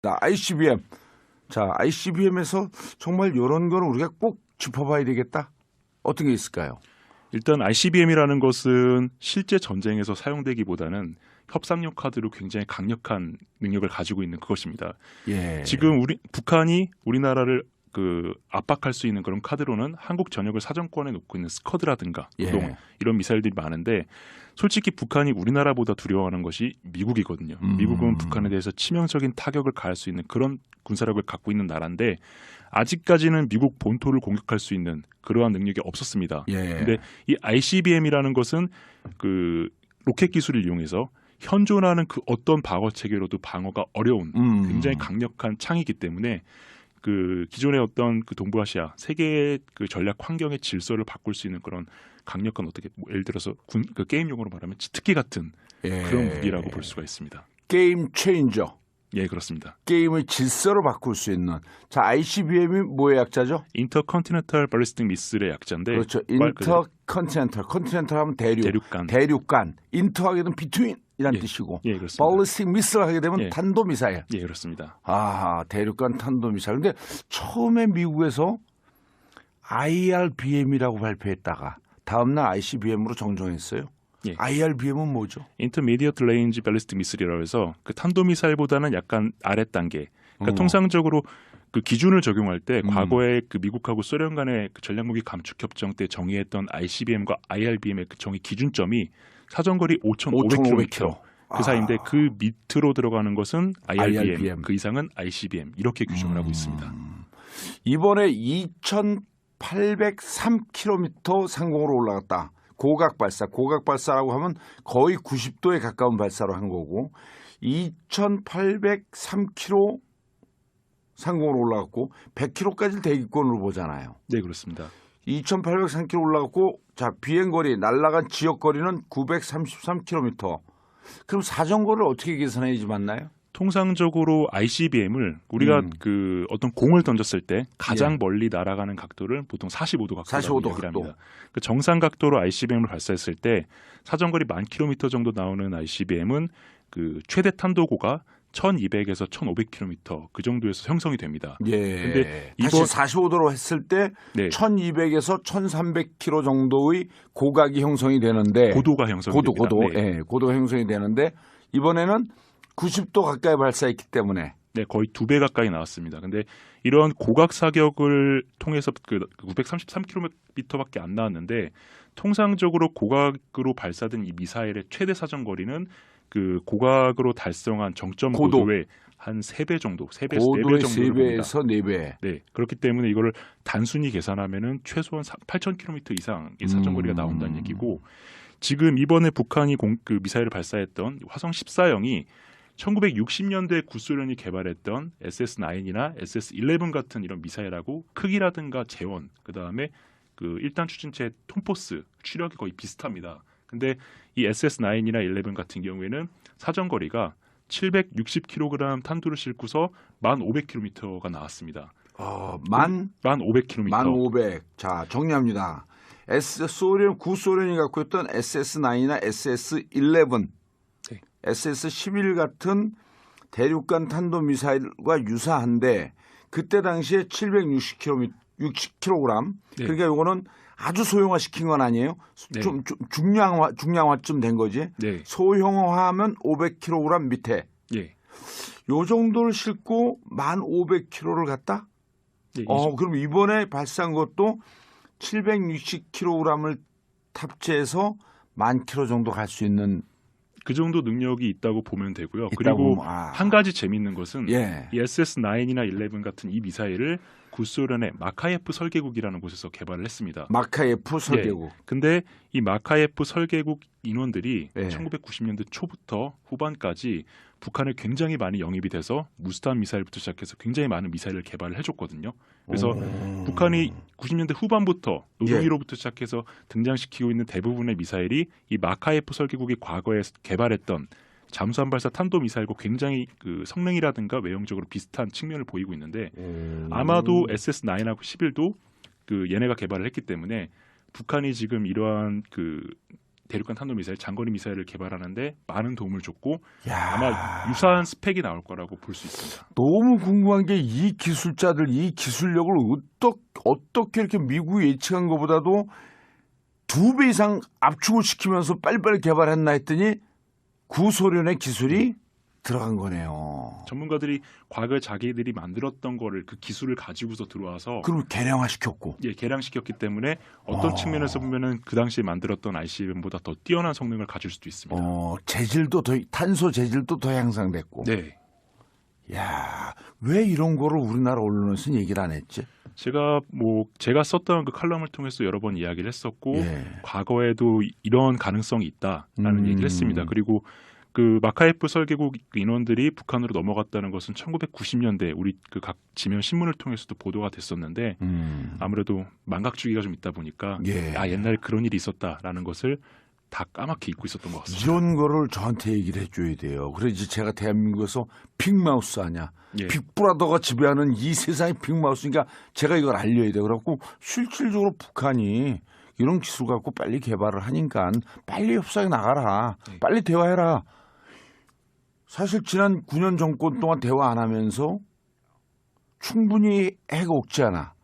ICBM. 자, ICBM에서 정말 이런 거는 우리가 꼭 짚어봐야 되겠다. 어떤 게 있을까요? 일단 ICBM이라는 것은 실제 전쟁에서 사용되기보다는 협상용 카드로 굉장히 강력한 능력을 가지고 있는 그것입니다. 예. 지금 북한이 우리나라를 압박할 수 있는 그런 카드로는 한국 전역을 사정권에 놓고 있는 스커드라든가 예. 이런 미사일들이 많은데 솔직히 북한이 우리나라보다 두려워하는 것이 미국이거든요. 미국은 북한에 대해서 치명적인 타격을 가할 수 있는 그런 군사력을 갖고 있는 나라인데 아직까지는 미국 본토를 공격할 수 있는 그러한 능력이 없었습니다. 그런데 이 ICBM이라는 것은 그 로켓 기술을 이용해서 현존하는 그 어떤 방어 체계로도 방어가 어려운 굉장히 강력한 창이기 때문에 그 기존의 어떤 그 동부아시아 세계의 그 전략 환경의 질서를 바꿀 수 있는 그런 강력한 어떻게 예를 들어서 그 게임 용어로 말하면 치트키 같은 그런 무기라고 볼 수가 있습니다. 게임 체인저. 예, 그렇습니다. 게임의 질서를 바꿀 수 있는. 자, ICBM이 뭐의 약자죠? 인터컨티넨탈 발리스틱 미슬의 약자인데. 그렇죠. 인터컨티넨탈. 컨티넨탈 하면 대륙간. 인터하게 되면 비트윈이라는 뜻이고. 예, 그렇습니다. 발리스틱 미슬 하게 되면 탄도미사일. 예, 그렇습니다. 아, 대륙간 탄도미사일. 근데 처음에 미국에서 IRBM이라고 발표했다가 다음날 ICBM으로 정정했어요. 예. IRBM은 뭐죠? Intermediate Range Ballistic Missile이라고 해서 그 탄도미사일보다는 약간 아래 단계. 그러니까 통상적으로 그 기준을 적용할 때 과거에 그 미국하고 소련 간의 그 전략무기 감축 협정 때 정의했던 ICBM과 IRBM의 그 정의 기준점이 사정거리 5,500km 그 사이인데 그 밑으로 들어가는 것은 IRBM, 그 이상은 ICBM 이렇게 규정을 하고 있습니다. 이번에 2,803km 상공으로 올라갔다. 고각 발사라고 하면 거의 90도에 가까운 발사로 한 거고 2,803km 상공으로 올라갔고 100km까지 대기권으로 보잖아요. 네, 그렇습니다. 2,803km 올라갔고 자 비행거리 날아간 지역거리는 933km. 그럼 사정거리를 어떻게 계산해야지 맞나요? 통상적으로 ICBM을 우리가 그 어떤 공을 던졌을 때 가장 멀리 날아가는 각도를 보통 45도 각도라고 얘기를 합니다. 그 정상 각도로 ICBM을 발사했을 때 사정거리 10,000km 정도 나오는 ICBM은 그 최대 탄도고가 1,200에서 1,500km 그 정도에서 형성이 됩니다. 근데 다시 45도로 했을 때 1,200에서 1,300km 정도의 고각이 형성이 되는데 고도가 형성이 됩니다. 고도가 형성이 되는데 이번에는 90도 가까이 발사했기 때문에 거의 2배 가까이 나왔습니다. 근데 이런 고각 사격을 통해서 그 933km밖에 안 나왔는데 통상적으로 고각으로 발사된 이 미사일의 최대 사정 거리는 그 고각으로 달성한 정점 고도의 한 3배 정도, 3배, 4배 정도로 봅니다. 3배에서 4배. 네, 그렇기 때문에 이거를 단순히 계산하면은 최소한 8,000km 이상의 사정거리가 나온다는 얘기고 지금 이번에 북한이 그 미사일을 발사했던 화성 14형이 1960년대 구소련이 개발했던 SS9이나 SS11 같은 이런 미사일하고 크기라든가 재원, 그다음에 그 1단 추진체 톰포스 추력이 거의 비슷합니다. 근데 이 SS9이나 11 같은 경우에는 사정거리가 760kg 탄두를 싣고서 1,500km가 나왔습니다. 1,500km. 1,500. 자, 정리합니다. 구소련이 갖고 있던 SS9이나 SS11 SS-11 같은 대륙간 탄도미사일과 유사한데 그때 당시에 760kg, 그러니까 이거는 아주 소형화시킨 건 아니에요. 좀 중량화쯤 된 거지. 소형화하면 500kg 밑에. 요 정도를 싣고 1,500km를 갔다? 그럼 이번에 발사한 것도 760kg을 탑재해서 10,000km 정도 갈 수 있는 그 정도 능력이 있다고 보면 되고요. 그리고 한 가지 재미있는 것은 이 SS9이나 11 같은 이 미사일을 구소련의 마카예프 설계국이라는 곳에서 개발을 했습니다. 마카예프 설계국. 근데 이 마카예프 설계국 인원들이 1990년대 초부터 후반까지 북한에 굉장히 많이 영입이 돼서 무스탄 미사일부터 시작해서 굉장히 많은 미사일을 개발을 해줬거든요. 그래서 북한이 90년대 후반부터 노동위로부터 시작해서 등장시키고 있는 대부분의 미사일이 이 마카예프 설계국이 과거에 개발했던 잠수함 발사 탄도 미사일과 굉장히 그 성능이라든가 외형적으로 비슷한 측면을 보이고 있는데 아마도 SS9하고 11도 그 얘네가 개발을 했기 때문에 북한이 지금 이러한 그 대륙간 탄도미사일, 장거리 미사일을 개발하는데 많은 도움을 줬고 야. 아마 유사한 스펙이 나올 거라고 볼 수 있습니다. 너무 궁금한 게 이 기술자들, 이 기술력을 어떻게 이렇게 미국이 예측한 것보다도 2배 이상 압축을 시키면서 빨리빨리 개발했나 했더니 구소련의 기술이 들어간 거네요. 전문가들이 과거에 자기들이 만들었던 거를 그 기술을 가지고서 들어와서 그럼 개량화시켰고. 예, 개량시켰기 때문에 어떤 측면에서 보면은 그 당시에 만들었던 ICBM보다 더 뛰어난 성능을 가질 수도 있습니다. 재질도 탄소 재질도 더 향상됐고. 네. 야, 왜 이런 거를 우리나라 언론에서는 얘기를 안 했지? 제가 썼던 그 칼럼을 통해서 여러 번 이야기를 했었고 예. 과거에도 이런 가능성이 있다라는 얘기를 했습니다. 그리고 그 마카예프 설계국 인원들이 북한으로 넘어갔다는 것은 1990년대 우리 그 각 지면 신문을 통해서도 보도가 됐었는데 아무래도 망각주의가 좀 있다 보니까 예. 옛날에 그런 일이 있었다라는 것을 다 까맣게 잊고 있었던 것 같습니다. 이런 거를 저한테 얘기를 해줘야 돼요. 그래야지 제가 대한민국에서 빅마우스 아냐. 예. 빅브라더가 지배하는 이 세상의 빅마우스니까 제가 이걸 알려야 돼. 그래갖고 실질적으로 북한이 이런 기술 갖고 빨리 개발을 하니까 빨리 협상에 나가라. 네. 빨리 대화해라. 사실 지난 9년 정권 동안 대화 안 하면서 충분히 해가 없지 않아.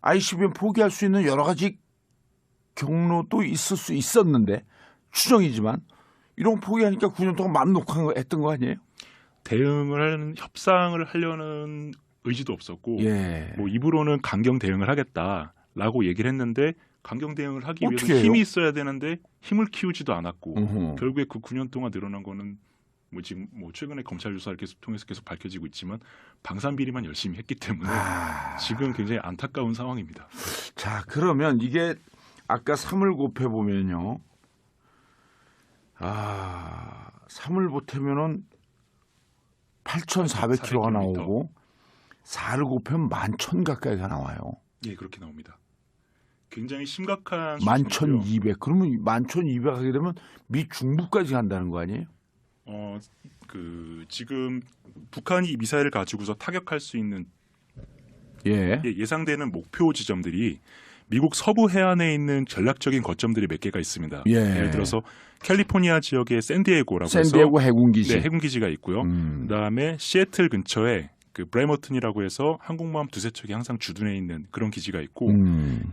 ICBM 포기할 수 있는 여러 가지 경로도 있을 수 있었는데 추정이지만 이런 거 포기하니까 9년 동안 마음 놓고 했던 거 아니에요? 협상을 하려는 의지도 없었고 예. 입으로는 강경 대응을 하겠다라고 얘기를 했는데 강경 대응을 하기 위해서 해요? 힘이 있어야 되는데 힘을 키우지도 않았고 결국에 그 9년 동안 늘어난 거는 지금 최근에 검찰 조사를 통해서 계속 밝혀지고 있지만 방산 비리만 열심히 했기 때문에 지금 굉장히 안타까운 상황입니다. 자, 그러면 이게 아까 3을 곱해 보면요. 3을 보태면은 8,400km가 나오고 4를 곱하면 11,000 가까이가 나와요. 예, 그렇게 나옵니다. 굉장히 심각한 11,200. 그러면 11,200 하게 되면 미 중부까지 간다는 거 아니에요? 지금 북한이 이 미사일을 가지고서 타격할 수 있는 예상되는 목표 지점들이 미국 서부 해안에 있는 전략적인 거점들이 몇 개가 있습니다. 예를 들어서 캘리포니아 지역의 샌디에고라고 해서 해군기지. 네, 해군기지가 있고요. 그다음에 시애틀 근처에 그 브레머튼이라고 해서 항공모함 두세 척이 항상 주둔해 있는 그런 기지가 있고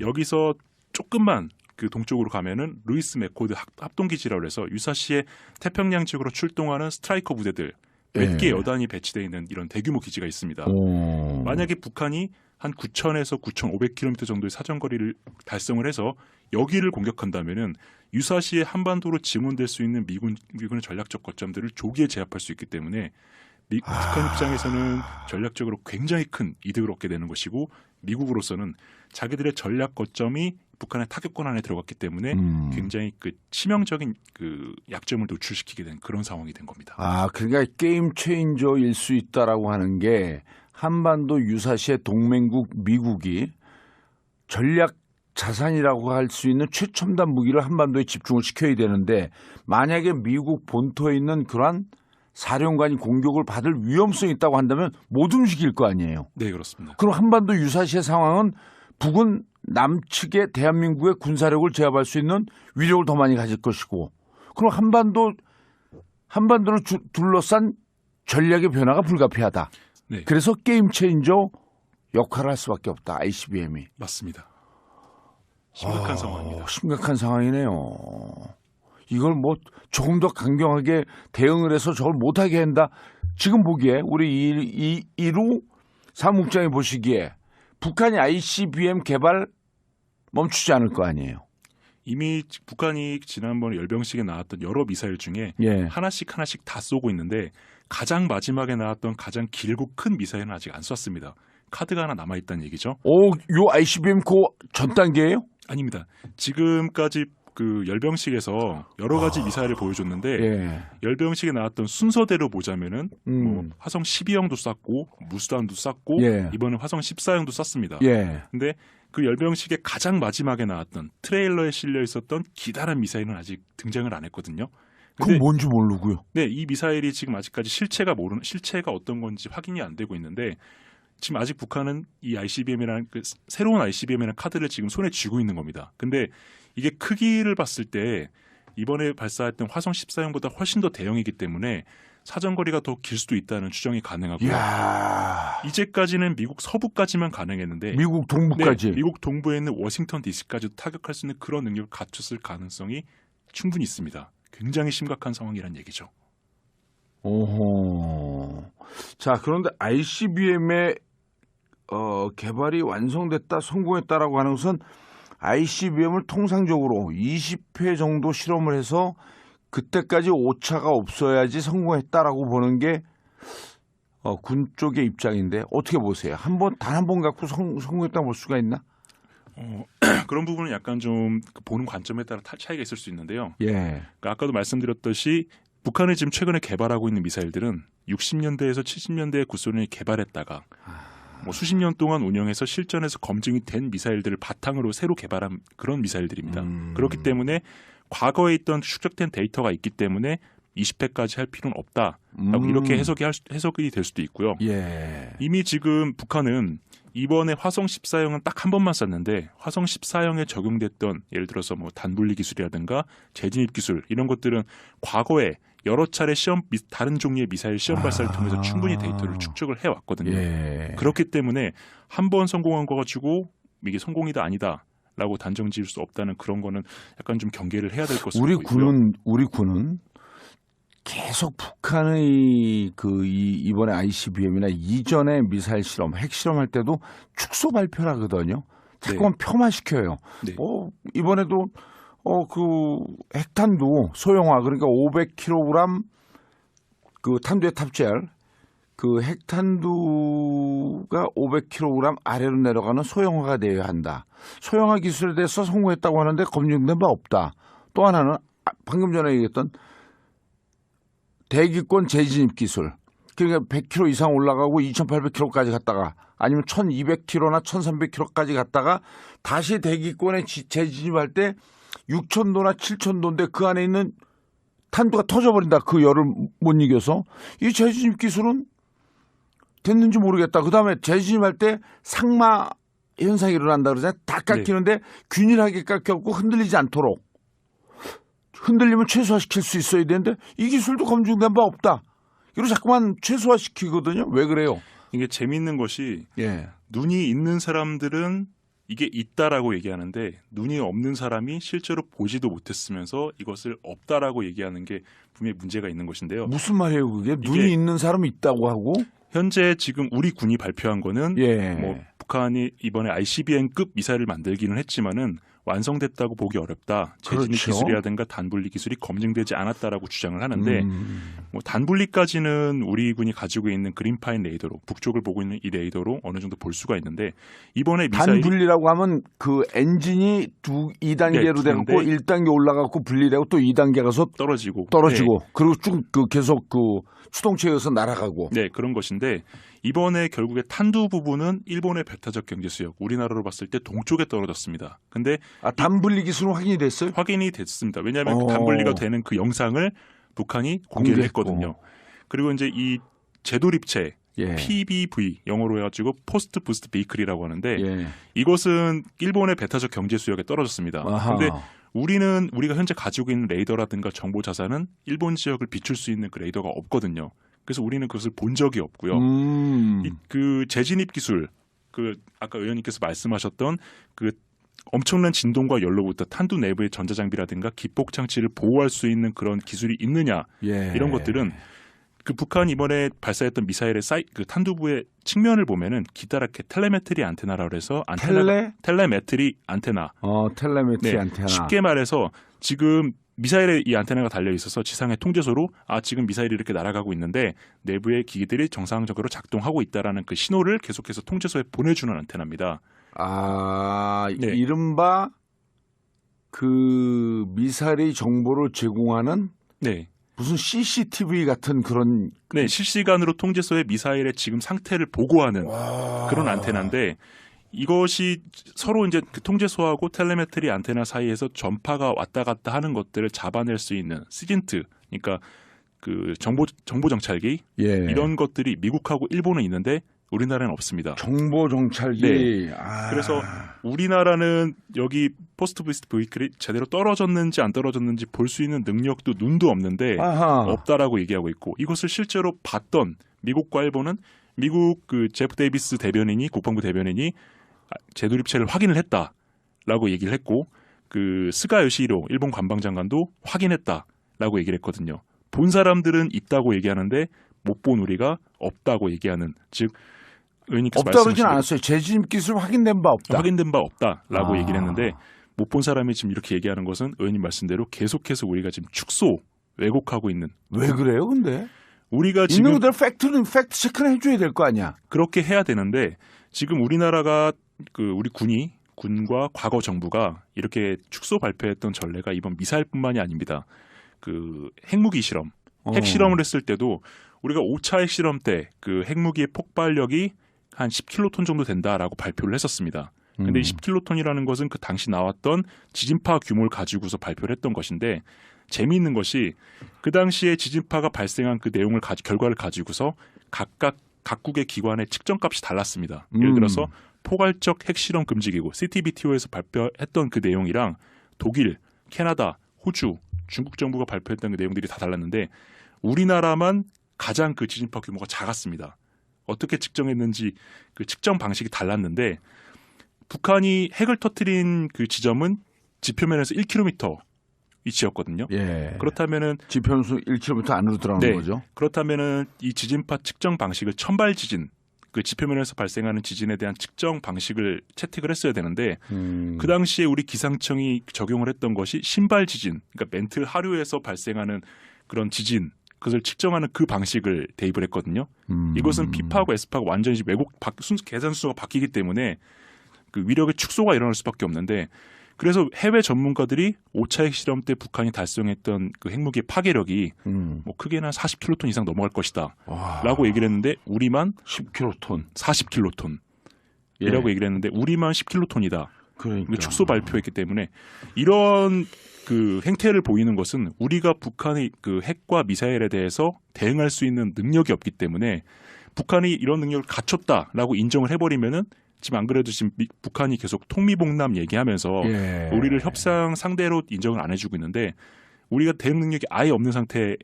여기서 조금만 그 동쪽으로 가면은 루이스 맥코드 합동기지라고 해서 유사시에 태평양 지역으로 출동하는 스트라이커 부대들 몇 개 여단이 배치되어 있는 이런 대규모 기지가 있습니다. 만약에 북한이 한 9,000에서 9,500km 정도의 사정거리를 달성을 해서 여기를 공격한다면은 유사시에 한반도로 지원될 수 있는 미군의 전략적 거점들을 조기에 제압할 수 있기 때문에 북한 입장에서는 전략적으로 굉장히 큰 이득을 얻게 되는 것이고 미국으로서는 자기들의 전략 거점이 북한의 타격권 안에 들어갔기 때문에 굉장히 그 치명적인 그 약점을 노출시키게 된 그런 상황이 된 겁니다. 그러니까 게임 체인저일 수 있다라고 하는 게 한반도 유사시의 동맹국 미국이 전략 자산이라고 할 수 있는 최첨단 무기를 한반도에 집중을 시켜야 되는데 만약에 미국 본토에 있는 그러한 사령관이 공격을 받을 위험성이 있다고 한다면 못 움직일 거 아니에요. 네, 그렇습니다. 그럼 한반도 유사시의 상황은 북은 남측의 대한민국의 군사력을 제압할 수 있는 위력을 더 많이 가질 것이고 그럼 한반도를 둘러싼 전략의 변화가 불가피하다. 네. 그래서 게임 체인저 역할을 할 수밖에 없다. ICBM이. 맞습니다. 심각한 상황입니다. 심각한 상황이네요. 이걸 조금 더 강경하게 대응을 해서 저걸 못하게 한다. 지금 보기에 우리 이루 사무국장이 보시기에 북한이 ICBM 개발 멈추지 않을 거 아니에요. 이미 북한이 지난번 열병식에 나왔던 여러 미사일 중에 하나씩 다 쏘고 있는데 가장 마지막에 나왔던 가장 길고 큰 미사일은 아직 안 쐈습니다. 카드가 하나 남아있다는 얘기죠. 요 ICBM 전 단계예요? 아닙니다. 지금까지 그 열병식에서 여러 가지 미사일을 보여줬는데 열병식에 나왔던 순서대로 보자면은 화성 12형도 쐈고 무수단도 쐈고 이번에 화성 14형도 쐈습니다. 근데 그 열병식의 가장 마지막에 나왔던 트레일러에 실려 있었던 기다란 미사일은 아직 등장을 안 했거든요. 그건 뭔지 모르고요. 네, 이 미사일이 지금 아직까지 실체가 어떤 건지 확인이 안 되고 있는데 지금 아직 북한은 이 ICBM이라는 새로운 ICBM이라는 카드를 지금 손에 쥐고 있는 겁니다. 근데 이게 크기를 봤을 때 이번에 발사했던 화성 14형보다 훨씬 더 대형이기 때문에 사정거리가 더 길 수도 있다는 추정이 가능하고요. 이야. 이제까지는 미국 서부까지만 가능했는데 미국 동부까지. 네, 미국 동부에 있는 워싱턴 DC까지도 타격할 수 있는 그런 능력을 갖췄을 가능성이 충분히 있습니다. 굉장히 심각한 상황이란 얘기죠. 오호. 자, 그런데 ICBM의 개발이 완성됐다, 성공했다라고 하는 것은 ICBM을 통상적으로 20회 정도 실험을 해서 그때까지 오차가 없어야지 성공했다라고 보는 게 군 쪽의 입장인데 어떻게 보세요? 단 한 번 갖고 성공했다고 볼 수가 있나? 그런 부분은 약간 좀 보는 관점에 따라 차이가 있을 수 있는데요. 예. 그러니까 아까도 말씀드렸듯이 북한이 지금 최근에 개발하고 있는 미사일들은 60년대에서 70년대에 구소련이 개발했다가 뭐 수십 년 동안 운영해서 실전에서 검증이 된 미사일들을 바탕으로 새로 개발한 그런 미사일들입니다. 그렇기 때문에 과거에 있던 축적된 데이터가 있기 때문에 20회까지 할 필요는 없다라고 이렇게 해석이 될 수도 있고요. 예. 이미 지금 북한은 이번에 화성 14형은 딱 한 번만 쐈는데 화성 14형에 적용됐던 예를 들어서 뭐 단분리 기술이라든가 재진입 기술 이런 것들은 과거에 여러 차례 다른 종류의 미사일 시험 발사를 통해서 충분히 데이터를 축적을 해왔거든요. 예. 그렇기 때문에 한 번 성공한 거 가지고 이게 성공이다 아니다라고 단정 지을 수 없다는 그런 거는 약간 좀 경계를 해야 될 것으로 보이고요. 우리 군은 계속 북한의 이번에 ICBM이나 이전의 미사일 실험, 핵 실험할 때도 축소 발표를 하거든요. 자꾸만 폄하시켜요. 네. 이번에도 핵탄두 소형화 그러니까 500kg 그 탄두에 탑재할 그 핵탄두가 500kg 아래로 내려가는 소형화가 되어야 한다. 소형화 기술에 대해서 성공했다고 하는데 검증된 바 없다. 또 하나는 방금 전에 얘기했던 대기권 재진입 기술. 그러니까 100km 이상 올라가고 2,800km까지 갔다가 아니면 1,200km나 1,300km까지 갔다가 다시 대기권에 재진입할 때 6,000도나 7,000도인데 그 안에 있는 탄두가 터져버린다. 그 열을 못 이겨서. 이 재진입 기술은 됐는지 모르겠다. 그다음에 재진입할 때 상마 현상이 일어난다 그러잖아요. 다 깎이는데 균일하게 깎여갖고 흔들리지 않도록. 흔들리면 최소화시킬 수 있어야 되는데 이 기술도 검증된 바 없다. 이거 자꾸만 최소화시키거든요. 왜 그래요? 이게 재미있는 것이 예. 눈이 있는 사람들은 이게 있다라고 얘기하는데 눈이 없는 사람이 실제로 보지도 못했으면서 이것을 없다라고 얘기하는 게 분명히 문제가 있는 것인데요. 무슨 말이에요 그게? 눈이 있는 사람이 있다고 하고? 현재 지금 우리 군이 발표한 거는 예. 뭐 북한이 이번에 ICBM급 미사일을 만들기는 했지만은 완성됐다고 보기 어렵다. 재진입 그렇죠. 기술이라든가 단분리 기술이 검증되지 않았다라고 주장을 하는데 뭐 단분리까지는 우리 군이 가지고 있는 그린파인 레이더로 북쪽을 보고 있는 이 레이더로 어느 정도 볼 수가 있는데 이번에 미사일이 단분리라고 하면 그 엔진이 2단계로 돼갖고 1단계 올라가고 분리되고 또 2단계 가서 떨어지고 네. 그리고 쭉 계속 추동체에서 날아가고. 네, 그런 것인데 이번에 결국에 탄두 부분은 일본의 배타적 경제 수역, 우리나라로 봤을 때 동쪽에 떨어졌습니다. 근데 단분리 기술은 확인이 됐어요? 확인이 됐습니다. 왜냐하면 그 단분리가 되는 그 영상을 북한이 공개를 했거든요. 그리고 이제 이 재도립체 PBV 영어로 해가지고 포스트 부스트 베이클이라고 하는데 이것은 일본의 배타적 경제 수역에 떨어졌습니다. 그런데 우리가 현재 가지고 있는 레이더라든가 정보 자산은 일본 지역을 비출 수 있는 그 레이더가 없거든요. 그래서 우리는 그것을 본 적이 없고요. 그 재진입 기술, 그 아까 의원님께서 말씀하셨던 그 엄청난 진동과 열로부터 탄두 내부의 전자장비라든가 기폭 장치를 보호할 수 있는 그런 기술이 있느냐 이런 것들은 그 북한이 이번에 발사했던 미사일의 그 탄두부의 측면을 보면은 기다랗게 텔레메트리 안테나라고 해서 텔레메트리 안테나. 텔레메트리 안테나. 쉽게 말해서 지금 미사일에 이 안테나가 달려 있어서 지상의 통제소로 지금 미사일이 이렇게 날아가고 있는데 내부의 기기들이 정상적으로 작동하고 있다라는 그 신호를 계속해서 통제소에 보내주는 안테나입니다. 이른바 그 미사일의 정보를 제공하는 무슨 CCTV 같은 그런 실시간으로 통제소의 미사일의 지금 상태를 보고하는 그런 안테나인데 이것이 서로 이제 그 통제소하고 텔레메트리 안테나 사이에서 전파가 왔다 갔다 하는 것들을 잡아낼 수 있는 시진트, 그러니까 그 정보 정찰기 이런 것들이 미국하고 일본은 있는데 우리나라는 없습니다. 정보 정찰기. 그래서 우리나라는 여기 포스트 비스트 베이클이 제대로 떨어졌는지 안 떨어졌는지 볼 수 있는 능력도 눈도 없는데 아하. 없다라고 얘기하고 있고 이것을 실제로 봤던 미국과 일본은 미국 그 제프 데이비스 대변인이 국방부 대변인이 재도입체를 확인을 했다라고 얘기를 했고 그 스가 요시히로 일본 관방장관도 확인했다라고 얘기를 했거든요. 본 사람들은 있다고 얘기하는데 못 본 우리가 없다고 얘기하는 즉 의원님께서 없다 그러진 말씀하신 않았어요. 재진입 기술 확인된 바 없다. 확인된 바 없다라고 아. 얘기를 했는데 못 본 사람이 지금 이렇게 얘기하는 것은 의원님 말씀대로 계속해서 우리가 지금 축소 왜곡하고 있는 왜 그래요, 근데? 우리가 있는 지금 그대로 팩트 체크는 해줘야 될 거 아니야. 그렇게 해야 되는데 지금 우리나라가 그 우리 군과 과거 정부가 이렇게 축소 발표했던 전례가 이번 미사일뿐만이 아닙니다. 그 핵무기 실험, 핵실험을 했을 때도 우리가 5차 핵실험 때 그 핵무기의 폭발력이 한 10킬로톤 정도 된다라고 발표를 했었습니다. 근데 이 10킬로톤이라는 것은 그 당시 나왔던 지진파 규모를 가지고서 발표를 했던 것인데 재미있는 것이 그 당시에 지진파가 발생한 그 내용을 결과를 가지고서 각국의 기관의 측정값이 달랐습니다. 예를 들어서 포괄적 핵실험 금지기구 CTBTO에서 발표했던 그 내용이랑 독일, 캐나다, 호주, 중국 정부가 발표했던 그 내용들이 다 달랐는데 우리나라만 가장 그 지진파 규모가 작았습니다. 어떻게 측정했는지 그 측정 방식이 달랐는데 북한이 핵을 터뜨린 그 지점은 지표면에서 1km 위치였거든요. 예. 그렇다면은 지표수 1km 안으로 들어가는 네. 거죠. 그렇다면은 이 지진파 측정 방식을 천발 지진 그 지표면에서 발생하는 지진에 대한 측정 방식을 채택을 했어야 되는데 그 당시에 우리 기상청이 적용을 했던 것이 신발 지진, 그러니까 멘틀 하류에서 발생하는 그런 지진 그것을 측정하는 그 방식을 대입을 했거든요. 이것은 피파하고 에스파가 완전히 계산 순서가 바뀌기 때문에 그 위력의 축소가 일어날 수밖에 없는데 그래서 해외 전문가들이 5차 핵실험 때 북한이 달성했던 그 핵무기의 파괴력이 뭐 크게는 40킬로톤 이상 넘어갈 것이다 라고 얘기를 했는데 우리만 10킬로톤 40킬로톤 이라고 얘기를 했는데 우리만 10킬로톤이다. 그러니까 축소 발표했기 때문에 이런 그 행태를 보이는 것은 우리가 북한의 그 핵과 미사일에 대해서 대응할 수 있는 능력이 없기 때문에 북한이 이런 능력을 갖췄다라고 인정을 해버리면은 지금 안 그래도 지금 북한이 계속 통미봉남 얘기하면서 예. 우리를 협상 상대로 인정을 안 해주고 있는데 우리가 대응 능력이 아예 없는 상태를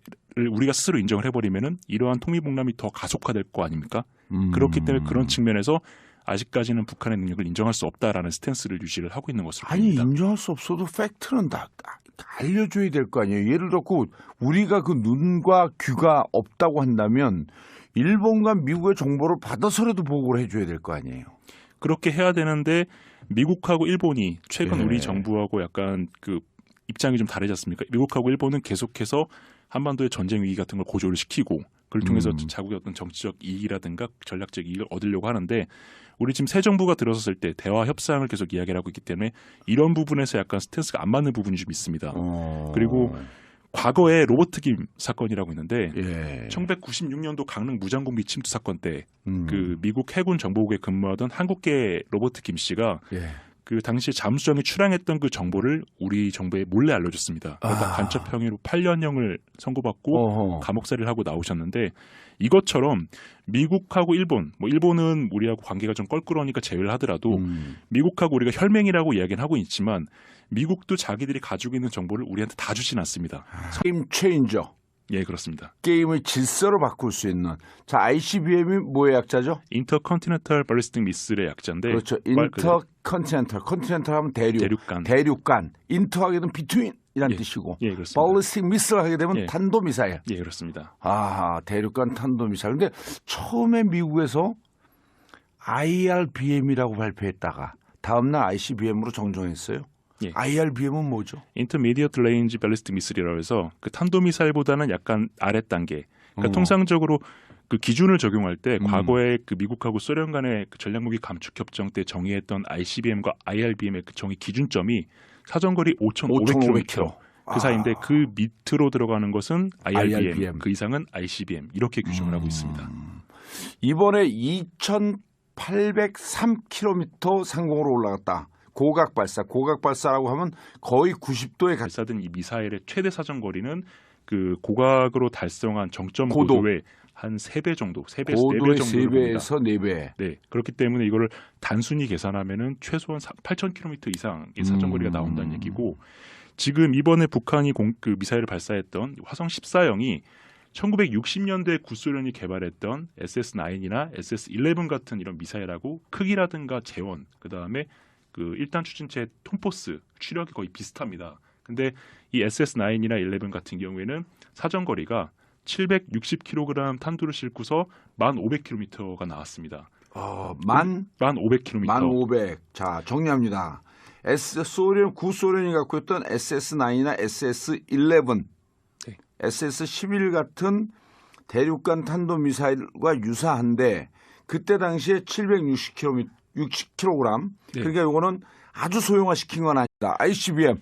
우리가 스스로 인정을 해버리면은 이러한 통미봉남이 더 가속화될 거 아닙니까? 그렇기 때문에 그런 측면에서 아직까지는 북한의 능력을 인정할 수 없다라는 스탠스를 유지를 하고 있는 것으로 아니 보입니다. 인정할 수 없어도 팩트는 다 알려줘야 될 거 아니에요. 예를 들고 우리가 그 눈과 귀가 없다고 한다면 일본과 미국의 정보를 받아서라도 보고를 해줘야 될 거 아니에요. 그렇게 해야 되는데 미국하고 일본이 최근 예. 우리 정부하고 약간 그 입장이 좀 다르지 않습니까? 미국하고 일본은 계속해서 한반도의 전쟁 위기 같은 걸 고조를 시키고 그걸 통해서 자국의 어떤 정치적 이익이라든가 전략적 이익을 얻으려고 하는데 우리 지금 새 정부가 들어섰을 때 대화 협상을 계속 이야기를 하고 있기 때문에 이런 부분에서 약간 스탠스가 안 맞는 부분이 좀 있습니다. 그리고 과거에 로버트 김 사건이라고 있는데 예. 1996년도 강릉 무장공비 침투 사건 때 그 미국 해군 정보국에 근무하던 한국계 로버트 김 씨가 예. 그 당시에 잠수정이 출항했던 그 정보를 우리 정부에 몰래 알려줬습니다. 그러다 간첩 혐의로 8년형을 선고받고 감옥살이를 하고 나오셨는데 이것처럼 미국하고 일본, 뭐 일본은 우리하고 관계가 좀 껄끄러우니까 제외를 하더라도 미국하고 우리가 혈맹이라고 이야기는 하고 있지만 미국도 자기들이 가지고 있는 정보를 우리한테 다 주진 않습니다. 게임 체인저. 예, 그렇습니다. 게임을 질서로 바꿀 수 있는. 자, ICBM이 뭐의 약자죠? 인터컨티넨탈 발리스틱 미슬의 약자인데 그렇죠. 인터컨티넨탈. 컨티넨탈 하면 대륙간. 대륙간. 인터하게 되면 비트윈이라는 예. 뜻이고. 예, 그렇습니다. 발리스틱 미슬 하게 되면 예. 탄도미사일. 예, 그렇습니다. 아, 대륙간 탄도미사일. 근데 처음에 미국에서 IRBM이라고 발표했다가 다음날 ICBM으로 정정했어요. 예. IRBM은 뭐죠? Intermediate Range Ballistic Missile이라고 해서 그 탄도미사일보다는 약간 아래 단계. 그러니까 통상적으로 그 기준을 적용할 때 과거에 그 미국하고 소련 간의 그 전략무기 감축 협정 때 정의했던 ICBM과 IRBM의 그 정의 기준점이 사정거리 5,500km 그 사이인데 그 밑으로 들어가는 것은 IRBM, 그 이상은 ICBM 이렇게 규정을 하고 있습니다. 이번에 2,803km 상공으로 올라갔다. 고각 발사라고 하면 거의 90도에 발사된 이 미사일의 최대 사정거리는 그 고각으로 달성한 정점 고도의 한 3배 정도, 3배에서 고도의 4배 정도를 봅니다. 3배에서 4배. 네, 그렇기 때문에 이거를 단순히 계산하면은 최소한 8,000km 이상의 사정거리가 나온다는 얘기고, 지금 이번에 북한이 그 미사일을 발사했던 화성 14형이 1960년대 구소련이 개발했던 SS9이나 SS11 같은 이런 미사일하고 크기라든가 재원, 그 다음에 그 1단 추진체 톰포스 추력이 거의 비슷합니다. 근데 이 SS9이나 11 같은 경우에는 사정거리가 760kg 탄두를 싣고서 1,500km가 나왔습니다. 만 1,500km. 1,500. 자, 정리합니다. 구소련이 갖고 있던 SS9이나 SS11, 네. SS11 같은 대륙간 탄도미사일과 유사한데 그때 당시에 760kg, 60kg. 네. 그러니까 이거는 아주 소형화시킨 건 아니다. ICBM.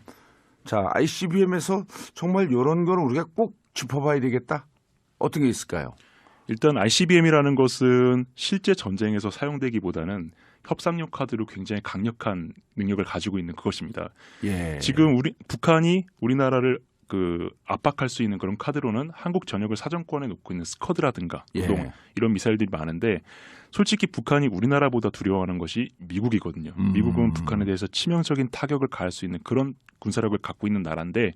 자, ICBM에서 정말 이런 거는 우리가 꼭 짚어봐야 되겠다. 어떤 게 있을까요? 일단 ICBM이라는 것은 실제 전쟁에서 사용되기보다는 협상용 카드로 굉장히 강력한 능력을 가지고 있는 그것입니다. 예. 지금 북한이 우리나라를 그 압박할 수 있는 그런 카드로는 한국 전역을 사정권에 놓고 있는 스커드라든가 예. 이런 미사일들이 많은데, 솔직히 북한이 우리나라보다 두려워하는 것이 미국이거든요. 미국은 북한에 대해서 치명적인 타격을 가할 수 있는 그런 군사력을 갖고 있는 나라인데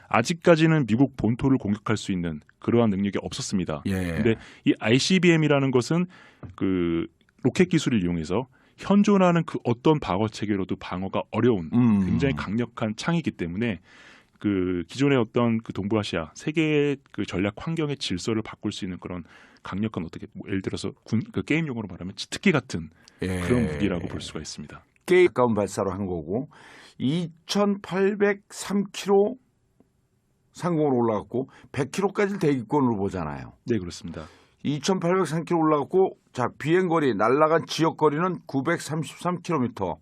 아직까지는 미국 본토를 공격할 수 있는 그러한 능력이 없었습니다. 예. 근데 이 ICBM이라는 것은 그 로켓 기술을 이용해서 현존하는 그 어떤 방어 체계로도 방어가 어려운 굉장히 강력한 창이기 때문에 그 기존의 어떤 그 동부아시아 세계의 그 전략 환경의 질서를 바꿀 수 있는 그런 강력한 어떻게 예를 들어서 그 게임 용어로 말하면 치트키 같은 예. 그런 무기라고 볼 수가 있습니다. 꽤 가까운 발사로 한 거고 2,803km 상공으로 올라갔고 100km까지 대기권으로 보잖아요. 네, 그렇습니다. 2,803km 올라갔고 자 비행거리 날아간 지역거리는 933km.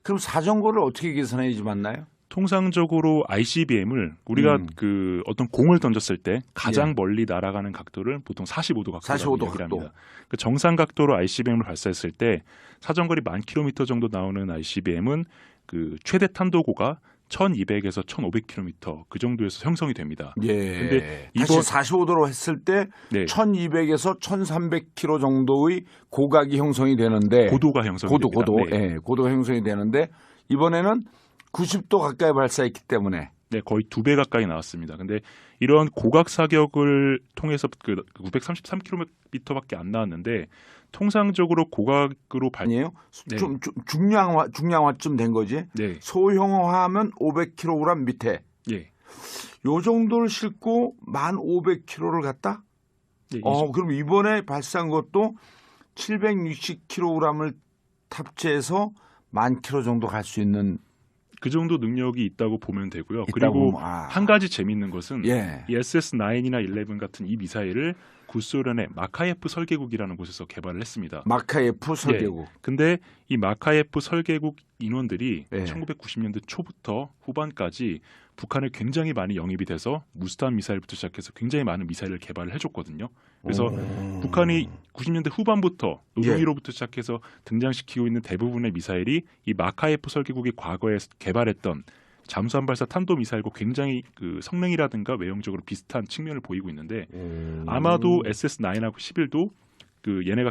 그럼 사정거리를 어떻게 계산해야지 맞나요? 통상적으로 ICBM을 우리가 그 어떤 공을 던졌을 때 가장 예. 멀리 날아가는 각도를 보통 45도 각도라고 45도 얘기를 각도. 합니다. 그 정상 각도로 ICBM을 발사했을 때 사정거리 10,000km 정도 나오는 ICBM은 그 최대 탄도고가 1,200에서 1,500km 그 정도에서 형성이 됩니다. 예. 근데 다시 45도로 했을 때 네, 1,200에서 1,300km 정도의 고각이 형성이 되는데 고도가 형성이 됩니다. 네. 예, 고도가 형성이 되는데 이번에는 90도 가까이 발사했기 때문에 네, 거의 2배 가까이 나왔습니다. 근데 이런 고각 사격을 통해서 그 933km밖에 안 나왔는데 통상적으로 고각으로 아니에요? 네. 좀 중량화쯤 된 거지. 네, 소형화하면 500kg 밑에 예, 요 정도를 싣고 1,500km를 갔다? 네, 그럼 이번에 발사한 것도 760kg을 탑재해서 10,000km 정도 갈 수 있는 그 정도 능력이 있다고 보면 되고요. 있다고 그리고 보면, 한 가지 재미있는 것은 예. 이 SS9이나 11 같은 이 미사일을 구소련의 마카예프 설계국이라는 곳에서 개발을 했습니다. 마카예프 설계국. 근데 이 마카예프 설계국 인원들이 예. 1990년대 초부터 후반까지 북한에 굉장히 많이 영입이 돼서 무스탄 미사일부터 시작해서 굉장히 많은 미사일을 개발을 해줬거든요. 그래서 북한이 90년대 후반부터 노동위로부터 시작해서 등장시키고 있는 대부분의 미사일이 이 마카예프 설계국이 과거에 개발했던 잠수함 발사 탄도 미사일과 굉장히 그 성능이라든가 외형적으로 비슷한 측면을 보이고 있는데 아마도 SS9하고 11도 그 얘네가